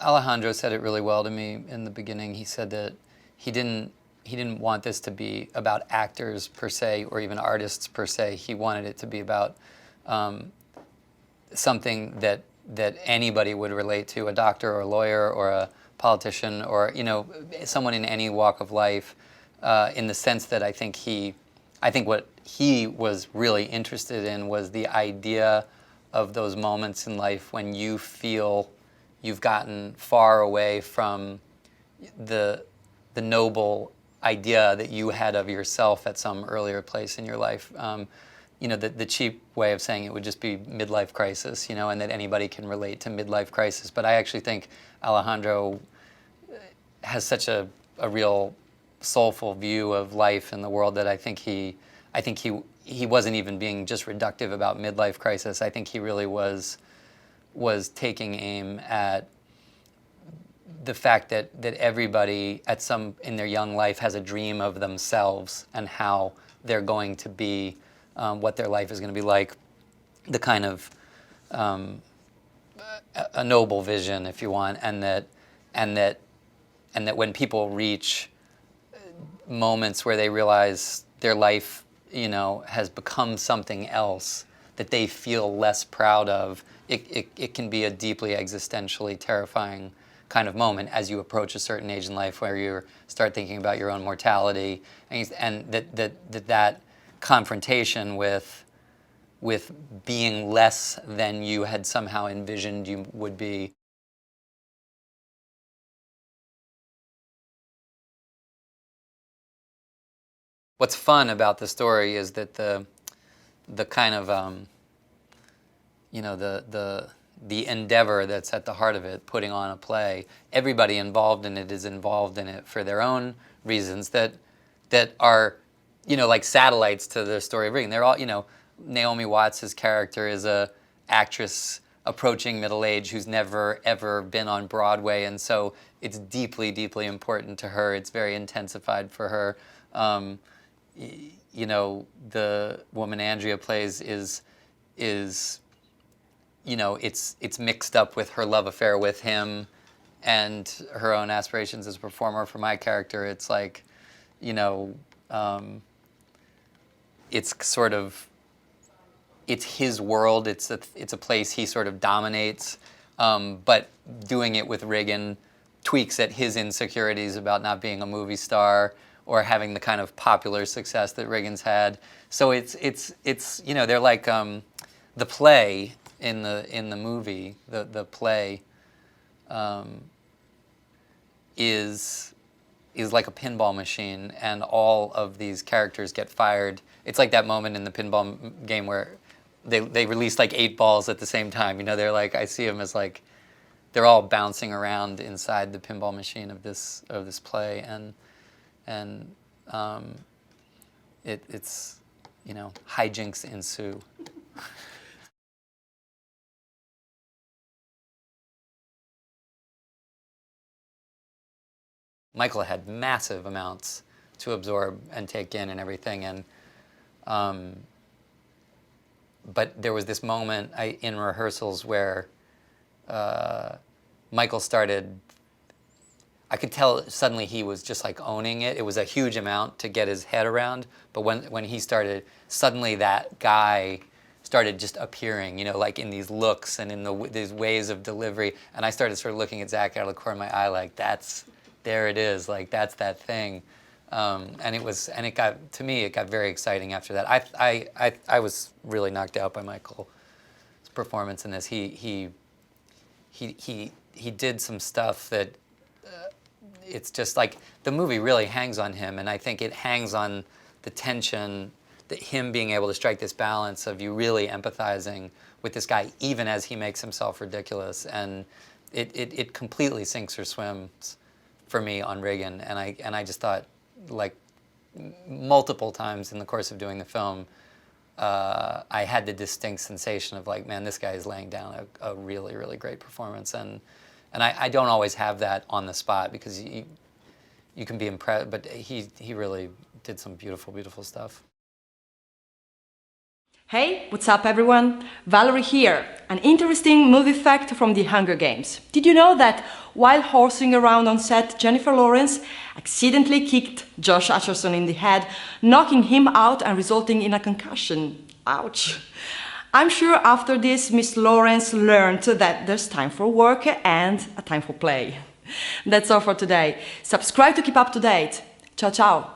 Alejandro said it really well to me in the beginning. He said that he didn't he didn't want this to be about actors per se or even artists per se. He wanted it to be about something that anybody would relate to, a doctor or a lawyer or a politician or someone in any walk of life. In the sense that I think what he was really interested in was the idea of those moments in life when you feel you've gotten far away from the noble idea that you had of yourself at some earlier place in your life. The cheap way of saying it would just be midlife crisis, and that anybody can relate to midlife crisis. But I actually think Alejandro has such a real soulful view of life and the world that I think he wasn't even being just reductive about midlife crisis. I think he really was taking aim at the fact that everybody at some in their young life has a dream of themselves and how they're going to be, what their life is going to be like, the kind of a noble vision, if you want, and that when people reach moments where they realize their life, has become something else that they feel less proud of, it can be a deeply existentially terrifying kind of moment as you approach a certain age in life where you start thinking about your own mortality, and that confrontation with being less than you had somehow envisioned you would be. What's fun about the story is that the kind of the endeavor that's at the heart of it, putting on a play, everybody involved in it is involved in it for their own reasons that are, like satellites to the story of Regan. They're all, Naomi Watts' character is a actress approaching middle age who's never ever been on Broadway, and so it's deeply, deeply important to her. It's very intensified for her. The woman Andrea plays is it's mixed up with her love affair with him and her own aspirations as a performer. For my character, it's like, it's sort of, it's his world. It's a place he sort of dominates, but doing it with Regan tweaks at his insecurities about not being a movie star or having the kind of popular success that Regan's had. So it's they're like the play in the movie. The play is like a pinball machine, and all of these characters get fired. It's like that moment in the pinball game where they release like 8 balls at the same time. They're like, I see them as like they're all bouncing around inside the pinball machine of this play, and it's hijinks ensue. Michael had massive amounts to absorb and take in and everything, and but there was this moment in rehearsals where Michael started. I could tell suddenly he was just like owning it. It was a huge amount to get his head around, but when he started, suddenly that guy started just appearing, like in these looks and in these ways of delivery. And I started sort of looking at Zach out of the corner of my eye, like there it is, like that's that thing. And it got, to me, it got very exciting after that. I was really knocked out by Michael's performance in this. He did some stuff that it's just like the movie really hangs on him, and I think it hangs on the tension, that him being able to strike this balance of you really empathizing with this guy even as he makes himself ridiculous, and it completely sinks or swims for me on Regan, and I just thought, like, multiple times in the course of doing the film, I had the distinct sensation of like, man, this guy is laying down a really, really great performance, and I don't always have that on the spot because you can be impressed, but he really did some beautiful, beautiful stuff. Hey, what's up everyone? Valerie here. An interesting movie fact from the Hunger Games. Did you know that while horsing around on set, Jennifer Lawrence accidentally kicked Josh Hutcherson in the head, knocking him out and resulting in a concussion? Ouch. I'm sure after this, Miss Lawrence learned that there's time for work and a time for play. That's all for today. Subscribe to keep up to date. Ciao, ciao.